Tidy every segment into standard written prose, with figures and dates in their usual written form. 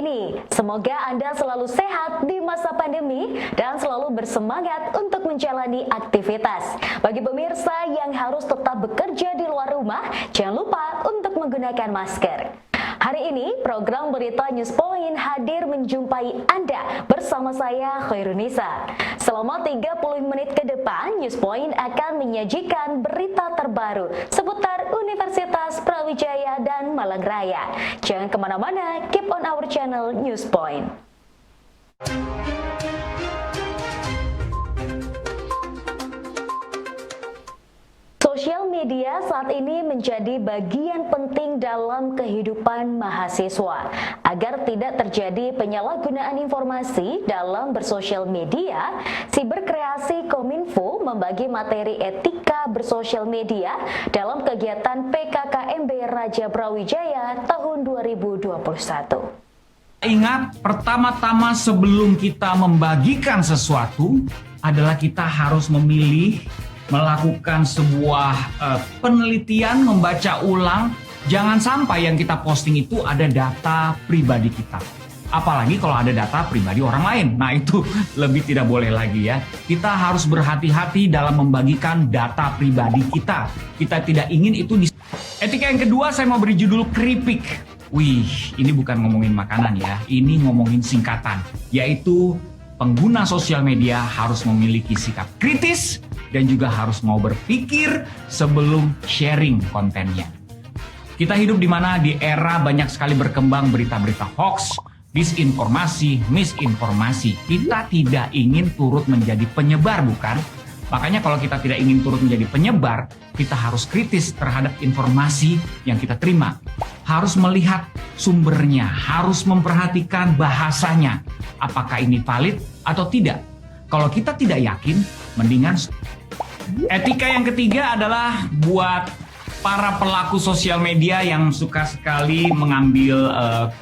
ini. Semoga Anda selalu sehat di masa pandemi dan selalu bersemangat untuk menjalani aktivitas. Bagi pemirsa yang harus tetap bekerja di luar rumah, jangan lupa untuk menggunakan masker. Hari ini program Berita News Point hadir menjumpai Anda bersama saya Khairunisa. Selama 30 menit ke depan, News Point akan menyajikan berita terbaru seputar Universitas Brawijaya dan Malang Raya. Jangan kemana-mana, keep on our channel News Point. Sosial media saat ini menjadi bagian penting dalam kehidupan mahasiswa. Agar tidak terjadi penyalahgunaan informasi dalam bersosial media, Siberkreasi Kominfo membagi materi etika bersosial media dalam kegiatan PKKMB Raja Brawijaya tahun 2021. Ingat, pertama-tama sebelum kita membagikan sesuatu adalah kita harus memilih, melakukan sebuah penelitian, membaca ulang. Jangan sampai yang kita posting itu ada data pribadi kita. Apalagi kalau ada data pribadi orang lain. Nah, itu lebih tidak boleh lagi ya. Kita harus berhati-hati dalam membagikan data pribadi kita. Kita tidak ingin itu Etika yang kedua saya mau beri judul keripik. Wih, ini bukan ngomongin makanan ya. Ini ngomongin singkatan, yaitu pengguna sosial media harus memiliki sikap kritis dan juga harus mau berpikir sebelum sharing kontennya. Kita hidup di mana di era banyak sekali berkembang berita-berita hoax, disinformasi, misinformasi. Kita tidak ingin turut menjadi penyebar, bukan? Makanya kalau kita tidak ingin turut menjadi penyebar, kita harus kritis terhadap informasi yang kita terima. Harus melihat sumbernya, harus memperhatikan bahasanya. Apakah ini valid atau tidak? Kalau kita tidak yakin, mendingan. Etika yang ketiga adalah buat para pelaku sosial media yang suka sekali mengambil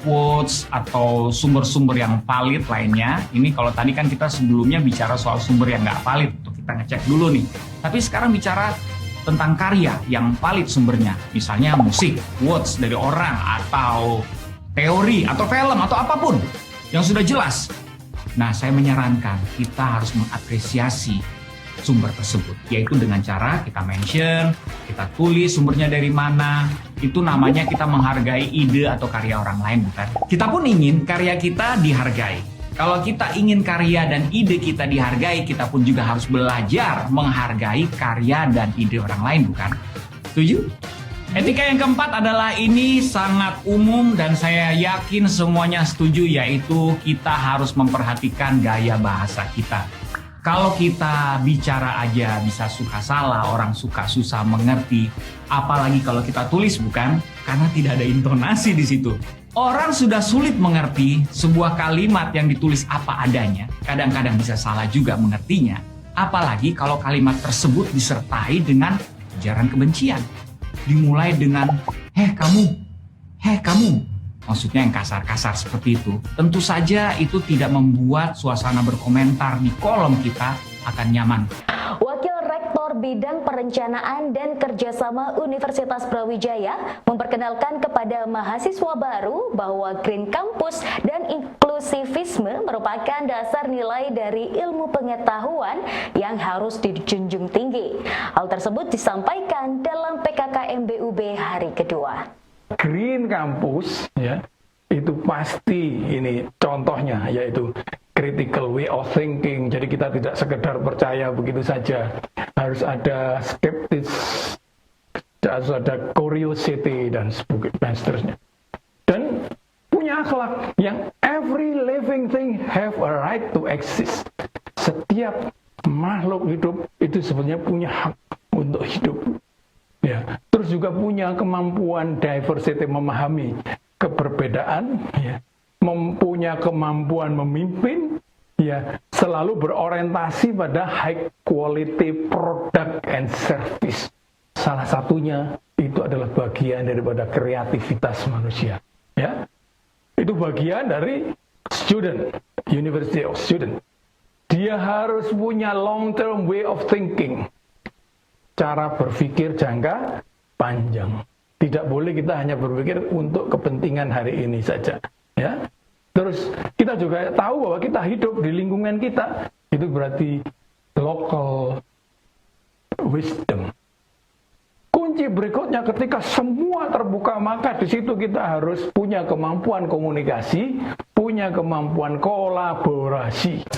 quotes atau sumber-sumber yang valid lainnya. Ini kalau tadi kan kita sebelumnya bicara soal sumber yang nggak valid, untuk kita ngecek dulu nih. Tapi sekarang bicara tentang karya yang valid sumbernya. Misalnya musik, quotes dari orang, atau teori, atau film, atau apapun yang sudah jelas. Nah, saya menyarankan kita harus mengapresiasi sumber tersebut, yaitu dengan cara kita mention, kita tulis sumbernya dari mana. Itu namanya kita menghargai ide atau karya orang lain, bukan? Kita pun ingin karya kita dihargai. Kalau kita ingin karya dan ide kita dihargai, kita pun juga harus belajar menghargai karya dan ide orang lain, bukan? Setuju? Etika yang keempat adalah ini sangat umum dan saya yakin semuanya setuju, yaitu kita harus memperhatikan gaya bahasa kita. Kalau kita bicara aja bisa suka salah, orang suka susah mengerti, apalagi kalau kita tulis, bukan? Karena tidak ada intonasi di situ. Orang sudah sulit mengerti sebuah kalimat yang ditulis apa adanya, kadang-kadang bisa salah juga mengertinya, apalagi kalau kalimat tersebut disertai dengan ujaran kebencian. Dimulai dengan, heh kamu. Maksudnya yang kasar-kasar seperti itu. Tentu saja itu tidak membuat suasana berkomentar di kolom kita akan nyaman. Wakil Rektor Bidang Perencanaan dan Kerjasama Universitas Brawijaya memperkenalkan kepada mahasiswa baru bahwa Green Campus dan inklusivisme merupakan dasar nilai dari ilmu pengetahuan yang harus dijunjung tinggi. Hal tersebut disampaikan dalam PKKMB UB hari kedua. Green Campus ya, itu pasti ini contohnya, yaitu critical way of thinking. Jadi kita tidak sekedar percaya begitu saja, harus ada skeptis, harus ada curiosity dan seterusnya, dan punya akhlak yang every living thing have a right to exist. Setiap makhluk hidup itu sebenarnya punya hak untuk hidup. Ya, terus juga punya kemampuan diversity, memahami keberbedaan, ya, mempunyai kemampuan memimpin, ya, selalu berorientasi pada high quality product and service. Salah satunya itu adalah bagian daripada kreativitas manusia. Ya, itu bagian dari student, University of Student. Dia harus punya long term way of thinking. Cara berpikir jangka panjang. Tidak boleh kita hanya berpikir untuk kepentingan hari ini saja. Ya, Terus kita juga tahu bahwa kita hidup di lingkungan kita, itu berarti local wisdom. Kunci berikutnya ketika semua terbuka, maka di situ kita harus punya kemampuan komunikasi, punya kemampuan kolaborasi.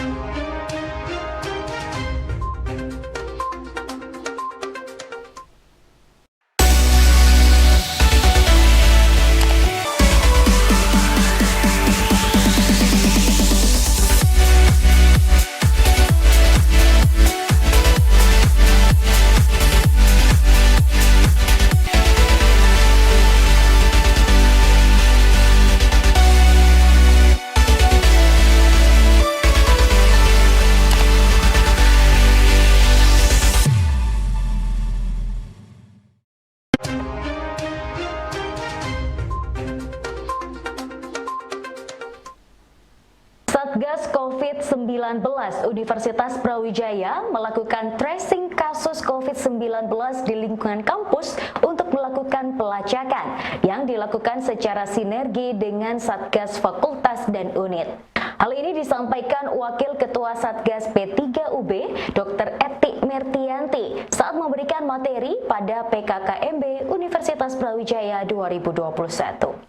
Satgas COVID-19 Universitas Brawijaya melakukan tracing kasus COVID-19 di lingkungan kampus untuk melakukan pelacakan yang dilakukan secara sinergi dengan Satgas Fakultas dan Unit. Hal ini disampaikan Wakil Ketua Satgas P3UB, Dr. Eti Mertianti, saat memberikan materi pada PKKMB Universitas Brawijaya 2021.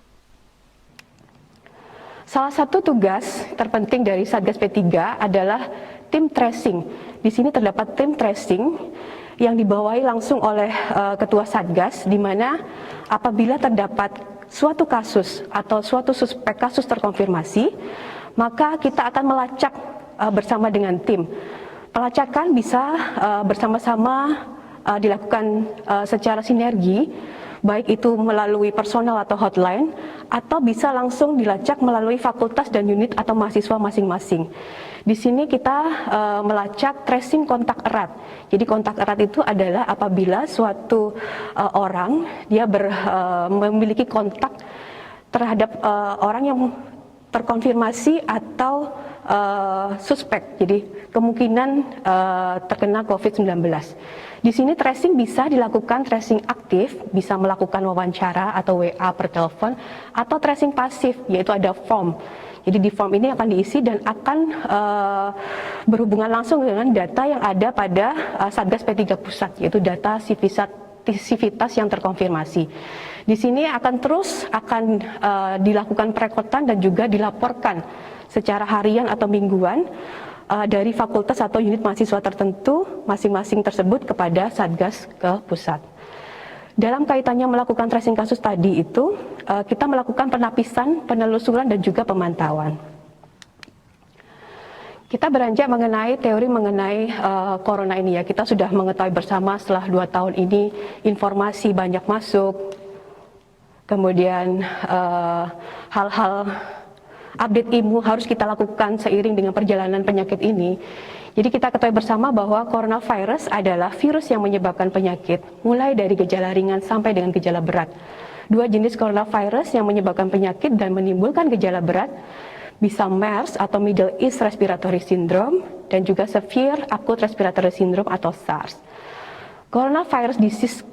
Salah satu tugas terpenting dari Satgas P3 adalah tim tracing. Di sini terdapat tim tracing yang dibawahi langsung oleh Ketua Satgas, di mana apabila terdapat suatu kasus atau suatu suspek kasus terkonfirmasi, maka kita akan melacak bersama dengan tim. Pelacakan bisa bersama-sama dilakukan secara sinergi, baik itu melalui personal atau hotline, atau bisa langsung dilacak melalui fakultas dan unit atau mahasiswa masing-masing. Di sini kita melacak tracing kontak erat. Jadi kontak erat itu adalah apabila suatu orang dia memiliki kontak terhadap orang yang terkonfirmasi atau suspek. Jadi kemungkinan terkena COVID-19. Di sini tracing bisa dilakukan tracing aktif, bisa melakukan wawancara atau WA per telepon, atau tracing pasif, yaitu ada form. Jadi di form ini akan diisi dan akan berhubungan langsung dengan data yang ada pada Satgas P3 Pusat, yaitu data sivitas yang terkonfirmasi. Di sini akan terus dilakukan perekotan dan juga dilaporkan secara harian atau mingguan dari fakultas atau unit mahasiswa tertentu masing-masing tersebut kepada Satgas ke pusat. Dalam kaitannya melakukan tracing kasus tadi itu, kita melakukan penapisan, penelusuran, dan juga pemantauan. Kita beranjak mengenai teori mengenai corona ini ya. Kita sudah mengetahui bersama setelah 2 tahun ini informasi banyak masuk, kemudian hal-hal update ilmu harus kita lakukan seiring dengan perjalanan penyakit ini. Jadi kita ketahui bersama bahwa coronavirus adalah virus yang menyebabkan penyakit, mulai dari gejala ringan sampai dengan gejala berat. 2 jenis coronavirus yang menyebabkan penyakit dan menimbulkan gejala berat bisa MERS atau Middle East Respiratory Syndrome dan juga Severe Acute Respiratory Syndrome atau SARS. Coronavirus disease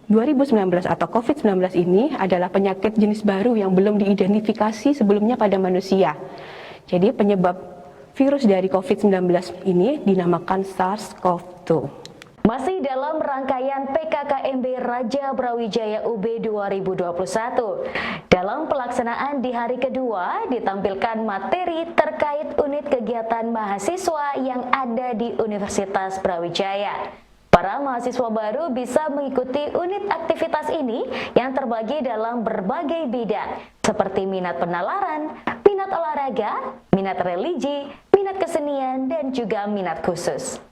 2019 atau COVID-19 ini adalah penyakit jenis baru yang belum diidentifikasi sebelumnya pada manusia. Jadi penyebab virus dari COVID-19 ini dinamakan SARS-CoV-2. Masih dalam rangkaian PKKMB Raja Brawijaya UB 2021, dalam pelaksanaan di hari kedua ditampilkan materi terkait unit kegiatan mahasiswa yang ada di Universitas Brawijaya. Para mahasiswa baru bisa mengikuti unit aktivitas ini yang terbagi dalam berbagai bidang, seperti minat penalaran, minat olahraga, minat religi, minat kesenian, dan juga minat khusus.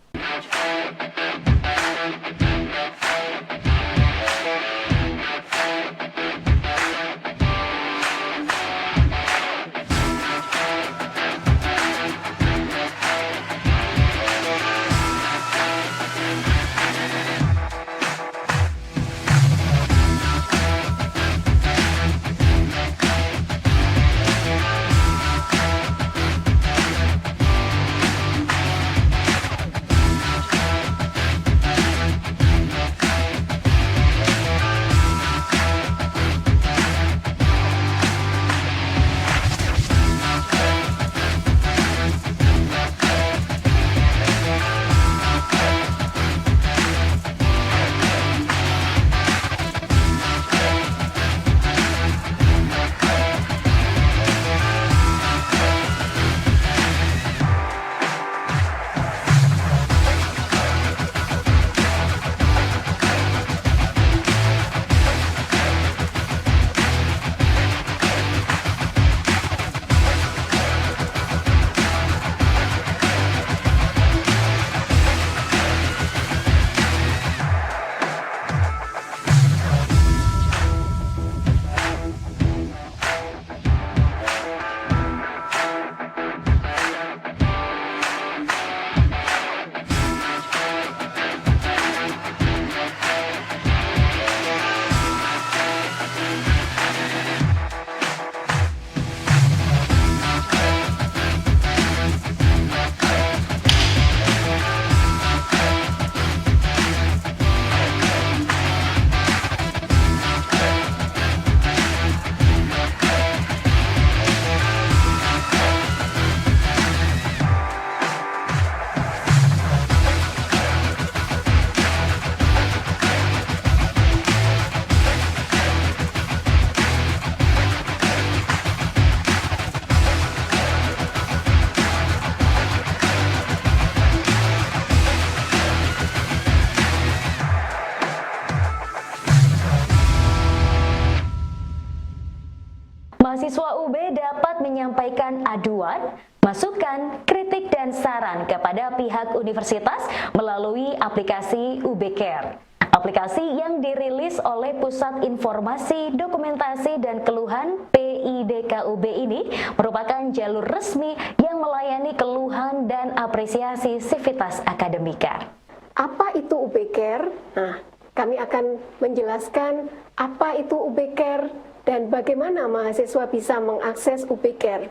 Mahasiswa UB dapat menyampaikan aduan, masukan, kritik, dan saran kepada pihak universitas melalui aplikasi UB Care. Aplikasi yang dirilis oleh Pusat Informasi, Dokumentasi, dan Keluhan PIDKUB ini merupakan jalur resmi yang melayani keluhan dan apresiasi sivitas akademika. Apa itu UB Care? Nah, kami akan menjelaskan apa itu UB Care dan bagaimana mahasiswa bisa mengakses UB Care.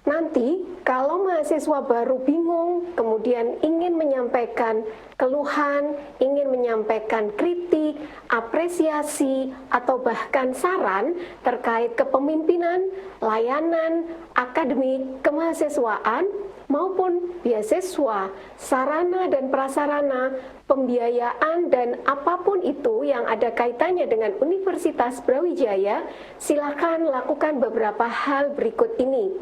Nanti, kalau mahasiswa baru bingung, kemudian ingin menyampaikan keluhan, ingin menyampaikan kritik, apresiasi, atau bahkan saran terkait kepemimpinan, layanan, akademik, kemahasiswaan, maupun beasiswa, sarana dan prasarana, pembiayaan, dan apapun itu yang ada kaitannya dengan Universitas Brawijaya, silakan lakukan beberapa hal berikut ini.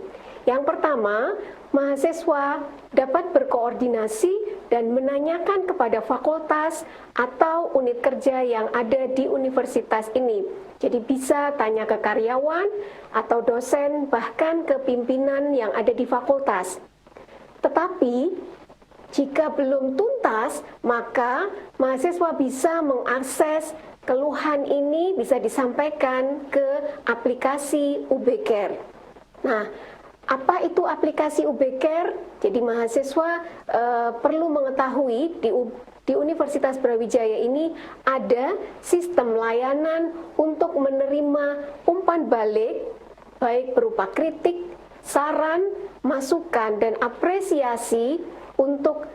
Yang pertama, mahasiswa dapat berkoordinasi dan menanyakan kepada fakultas atau unit kerja yang ada di universitas ini. Jadi bisa tanya ke karyawan atau dosen, bahkan ke pimpinan yang ada di fakultas. Tetapi, jika belum tuntas, maka mahasiswa bisa mengakses keluhan ini bisa disampaikan ke aplikasi UB Care. Nah, apa itu aplikasi UB Care? Jadi mahasiswa perlu mengetahui di Universitas Brawijaya ini ada sistem layanan untuk menerima umpan balik, baik berupa kritik, saran, masukan, dan apresiasi untuk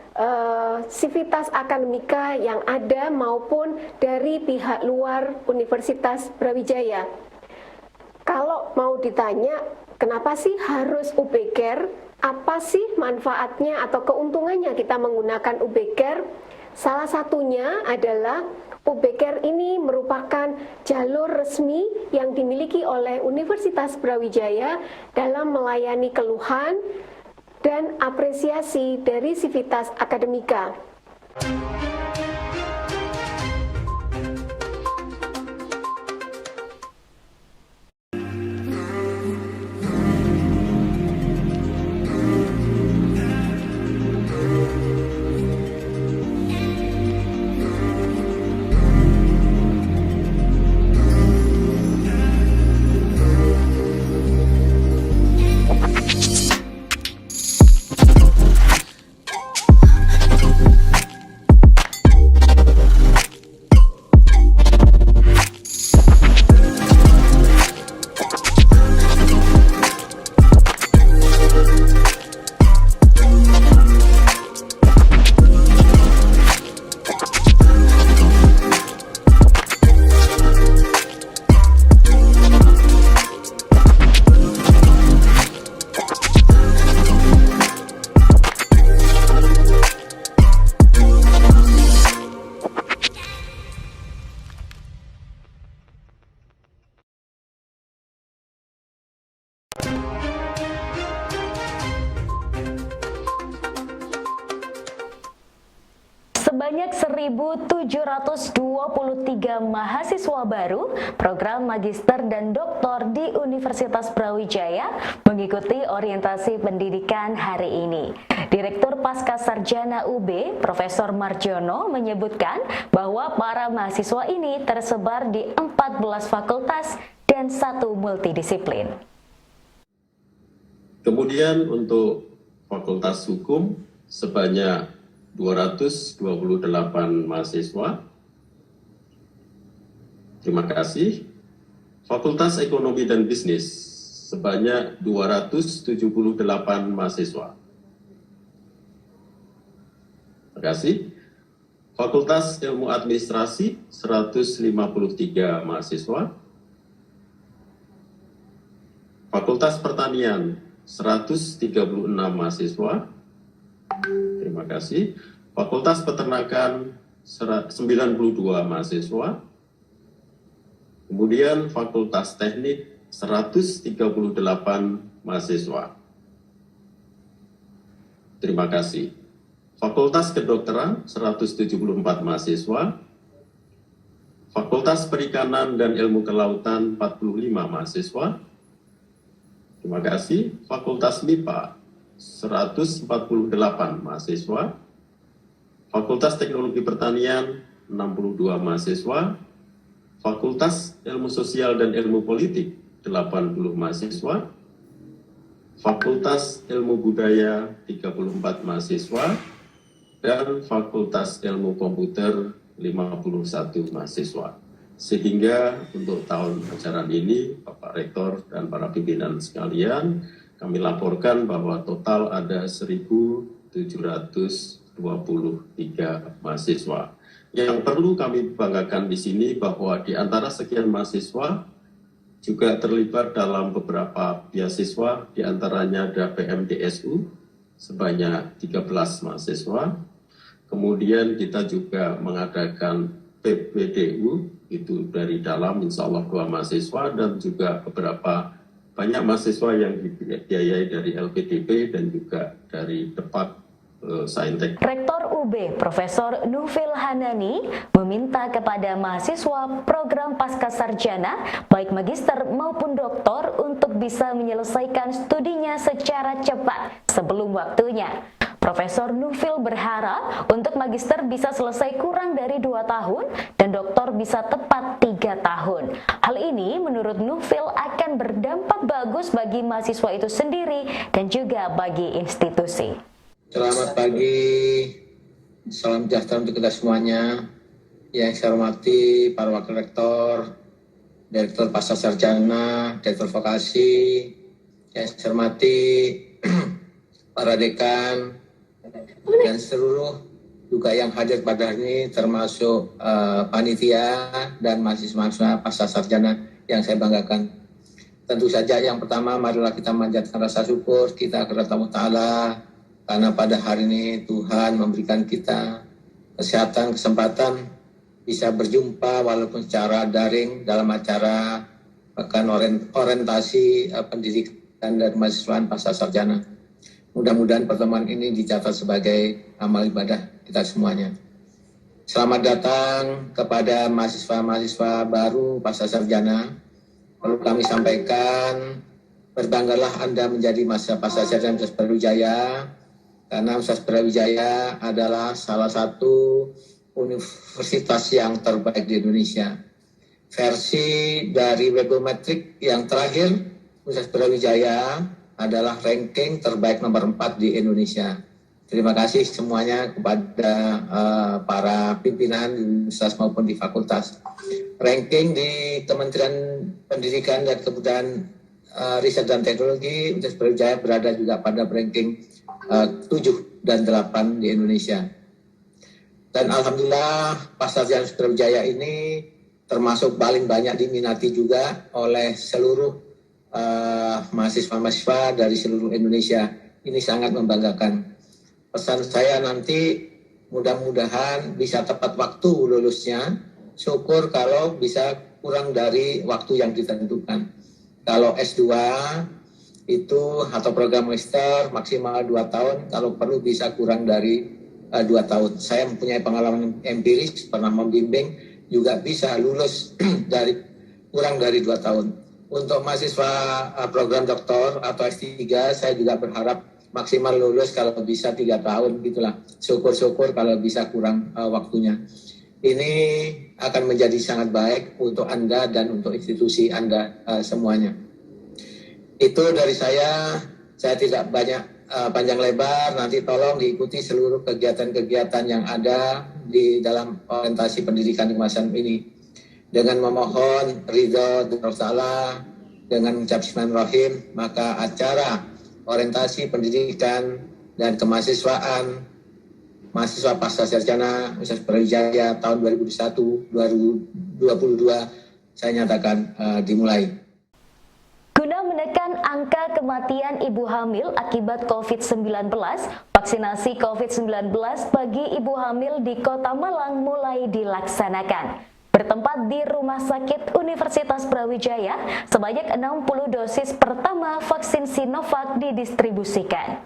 sivitas akademika yang ada maupun dari pihak luar Universitas Brawijaya. Kalau mau ditanya, kenapa sih harus UB Care? Apa sih manfaatnya atau keuntungannya kita menggunakan UB Care? Salah satunya adalah UB Care ini merupakan jalur resmi yang dimiliki oleh Universitas Brawijaya dalam melayani keluhan dan apresiasi dari sivitas akademika. Sebanyak 1.723 mahasiswa baru program magister dan doktor di Universitas Brawijaya mengikuti orientasi pendidikan hari ini. Direktur Pascasarjana UB, Profesor Marjono, menyebutkan bahwa para mahasiswa ini tersebar di 14 fakultas dan 1 multidisiplin. Kemudian untuk Fakultas Hukum sebanyak 228 mahasiswa. Terima kasih. Fakultas Ekonomi dan Bisnis sebanyak 278 mahasiswa. Terima kasih. Fakultas Ilmu Administrasi 153 mahasiswa. Fakultas Pertanian 136 mahasiswa. Terima kasih. Fakultas Peternakan 92 mahasiswa. Kemudian Fakultas Teknik 138 mahasiswa. Terima kasih. Fakultas Kedokteran 174 mahasiswa. Fakultas Perikanan dan Ilmu Kelautan 45 mahasiswa. Terima kasih. Fakultas MIPA 148 mahasiswa. Fakultas Teknologi Pertanian 62 mahasiswa. Fakultas Ilmu Sosial dan Ilmu Politik 80 mahasiswa. Fakultas Ilmu Budaya 34 mahasiswa. Dan Fakultas Ilmu Komputer 51 mahasiswa. Sehingga untuk tahun ajaran ini, Bapak Rektor dan para pimpinan sekalian, kami laporkan bahwa total ada 1.723 mahasiswa. Yang perlu kami banggakan di sini bahwa di antara sekian mahasiswa juga terlibat dalam beberapa beasiswa, di antaranya ada PMDSU sebanyak 13 mahasiswa. Kemudian kita juga mengadakan PPDU, itu dari dalam insya Allah 2 mahasiswa, dan juga beberapa banyak mahasiswa yang dibiayai dari LPDP dan juga dari Depak Saintek. Rektor UB Profesor Nufil Hanani meminta kepada mahasiswa program Pascasarjana baik magister maupun doktor untuk bisa menyelesaikan studinya secara cepat sebelum waktunya. Profesor Nufil berharap untuk magister bisa selesai kurang dari 2 tahun dan doktor bisa tepat 3 tahun. Hal ini menurut Nufil akan berdampak bagus bagi mahasiswa itu sendiri dan juga bagi institusi. Selamat pagi, salam sejahtera untuk kita semuanya. Yang saya hormati para wakil rektor, direktur Pascasarjana, direktur vokasi, yang saya hormati para dekan, dan seluruh juga yang hadir pada hari ini, termasuk panitia dan mahasiswa Pascasarjana yang saya banggakan. Tentu saja yang pertama, marilah kita manjatkan rasa syukur kita kepada Allah Ta'ala, karena pada hari ini Tuhan memberikan kita kesehatan, kesempatan bisa berjumpa walaupun secara daring dalam acara bahkan orientasi pendidikan dan mahasiswaan Pascasarjana. Mudah-mudahan pertemuan ini dicatat sebagai amal ibadah kita semuanya. Selamat datang kepada mahasiswa-mahasiswa baru Pascasarjana. Perlu kami sampaikan, berbanggalah Anda menjadi mahasiswa Pascasarjana Universitas Brawijaya, karena Universitas Brawijaya adalah salah satu universitas yang terbaik di Indonesia. Versi dari Webometric yang terakhir, Universitas Brawijaya adalah ranking terbaik nomor 4 di Indonesia. Terima kasih semuanya kepada para pimpinan di universitas maupun di fakultas. Ranking di Kementerian Pendidikan dan Kebudayaan, Riset dan Teknologi, Universitas Brawijaya berada juga pada ranking 7 dan 8 di Indonesia. Dan Alhamdulillah Pascasarjana Brawijaya ini termasuk paling banyak diminati juga oleh seluruh mahasiswa-mahasiswa dari seluruh Indonesia. Ini sangat membanggakan. Pesan saya nanti mudah-mudahan bisa tepat waktu lulusnya. Syukur kalau bisa kurang dari waktu yang ditentukan. Kalau S2 itu atau program master maksimal 2 tahun, kalau perlu bisa kurang dari 2 tahun. Saya mempunyai pengalaman empiris, pernah membimbing, juga bisa lulus dari kurang dari 2 tahun. Untuk mahasiswa program doktor atau S3, saya juga berharap maksimal lulus kalau bisa 3 tahun gitulah. Syukur-syukur kalau bisa kurang waktunya. Ini akan menjadi sangat baik untuk Anda dan untuk institusi Anda semuanya. Itu dari saya tidak banyak panjang lebar, nanti tolong diikuti seluruh kegiatan-kegiatan yang ada di dalam orientasi pendidikan kemasan ini. Dengan memohon ridho dari Allah, dengan mengucap bismillahirrahmanirrahim, maka acara orientasi pendidikan dan kemahasiswaan mahasiswa Pascasarjana Universitas Brawijaya tahun 2021-2022 saya nyatakan dimulai. Guna menekan angka kematian ibu hamil akibat COVID-19, vaksinasi COVID-19 bagi ibu hamil di Kota Malang mulai dilaksanakan. Bertempat di Rumah Sakit Universitas Brawijaya, sebanyak 60 dosis pertama vaksin Sinovac didistribusikan.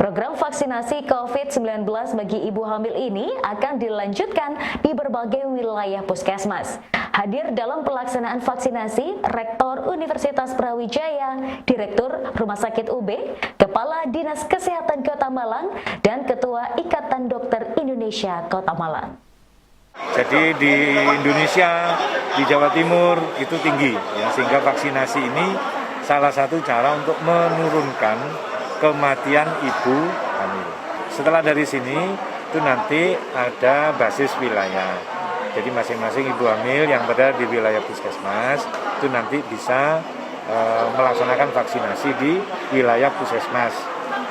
Program vaksinasi COVID-19 bagi ibu hamil ini akan dilanjutkan di berbagai wilayah puskesmas. Hadir dalam pelaksanaan vaksinasi Rektor Universitas Brawijaya, Direktur Rumah Sakit UB, Kepala Dinas Kesehatan Kota Malang, dan Ketua Ikatan Dokter Indonesia Kota Malang. Jadi di Indonesia, di Jawa Timur itu tinggi, ya, sehingga vaksinasi ini salah satu cara untuk menurunkan kematian ibu hamil. Setelah dari sini itu nanti ada basis wilayah. Jadi masing-masing ibu hamil yang berada di wilayah puskesmas itu nanti bisa melaksanakan vaksinasi di wilayah puskesmas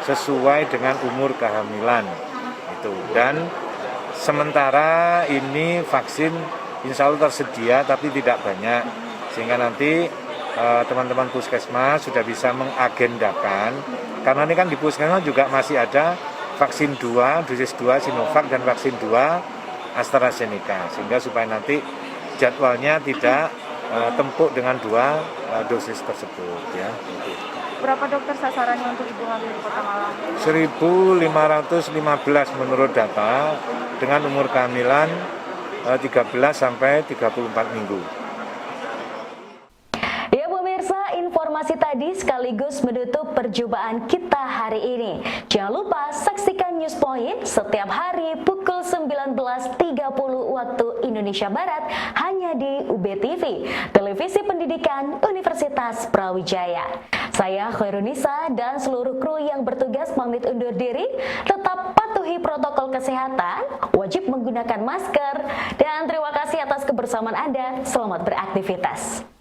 sesuai dengan umur kehamilan itu. Dan sementara ini vaksin insya Allah tersedia tapi tidak banyak, sehingga nanti teman-teman puskesmas sudah bisa mengagendakan, karena ini kan di puskesmas juga masih ada vaksin 2, dosis 2 Sinovac dan vaksin 2 AstraZeneca, sehingga supaya nanti jadwalnya tidak tempuk dengan 2 dosis tersebut, ya. Berapa dokter sasarannya untuk ibu hamil di Kota Malang? 1.515 menurut data, dengan umur kehamilan 13 sampai 34 minggu. Ya pemirsa, informasi tadi sekaligus menutup perjumpaan kita hari ini. Jangan lupa saksikan News Point setiap hari pukul 19.30 waktu Indonesia Barat hanya di UB TV, Televisi Pendidikan Universitas Brawijaya. Saya Khairunisa dan seluruh kru yang bertugas pamit undur diri. Tetap patuhi protokol kesehatan, wajib menggunakan masker, dan terima kasih atas kebersamaan Anda. Selamat beraktivitas.